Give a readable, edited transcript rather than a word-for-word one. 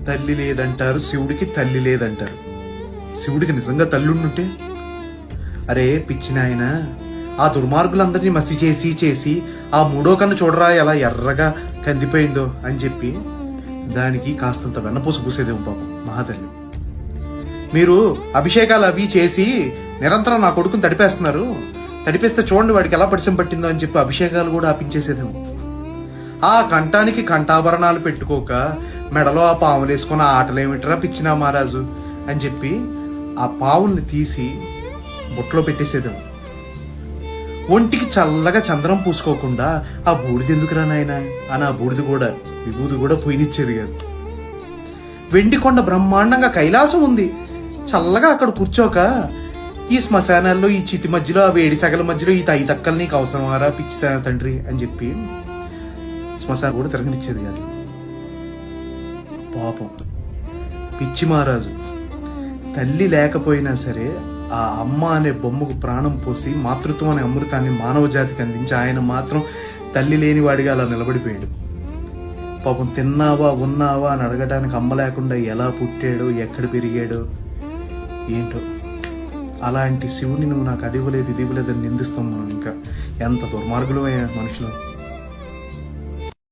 తల్లి లేదంటారు, శివుడికి తల్లి లేదంటారు. శివుడికి నిజంగా తల్లి ఉండుంటే, అరే పిచ్చినాయన, ఆ దుర్మార్గులందరినీ మసి చేసి ఆ మూడో కన్ను చూడరా ఎలా ఎర్రగా కందిపోయిందో అని చెప్పి దానికి కాస్తంత వెన్నపూస పూసేదేమో పాపం మహాతల్లి. మీరు అభిషేకాలు అవి చేసి నిరంతరం నా కొడుకుని తడిపేస్తున్నారు, తడిపేస్తే చూడండి వాడికి ఎలా పరిచయం పట్టిందో అని చెప్పి అభిషేకాలు కూడా ఆపించేసేదేమో. ఆ కంఠానికి కంఠాభరణాలు పెట్టుకోక మెడలో ఆ పావులు వేసుకుని ఆ ఆటలేమిట్రా పిచ్చినా మహారాజు అని చెప్పి ఆ పావుల్ని తీసి బుట్టలో పెట్టేసేదేమో. ఒంటికి చల్లగా చంద్రం పూసుకోకుండా ఆ బూడిద ఎందుకురా నాయన అని ఆ బూడిద కూడా విభూది కూడా పోయినిచ్చేది కాదు. వెండికొండ బ్రహ్మాండంగా కైలాసం ఉంది, చల్లగా అక్కడ కూర్చోక ఈ శ్మశానాల్లో ఈ చితి మధ్యలో ఆ వేడి సగల మధ్యలో ఈ తై తక్కలు నీకు అవసరమారా పిచ్చి తండ్రి అని చెప్పి శ్మశానం కూడా తిరగనిచ్చేది కాదు. పాపం పిచ్చి మహారాజు తల్లి లేకపోయినా సరే ఆ అమ్మ అనే బొమ్మకు ప్రాణం పోసి మాతృత్వం అనే అమృతాన్ని మానవ జాతికి అందించి ఆయన మాత్రం తల్లి లేనివాడిగా అలా నిలబడిపోయాడు. పాపం తిన్నావా ఉన్నావా అని అడగడానికి అమ్మ లేకుండా ఎలా పుట్టాడో ఎక్కడ పెరిగాడో ఏంటో. అలాంటి శివుని నువ్వు నాకు అది ఇవ్వలేదు ఇది ఇవ్వలేదని నిందిస్తాం మనం. ఇంకా ఎంత దుర్మార్గులు మనుషులు.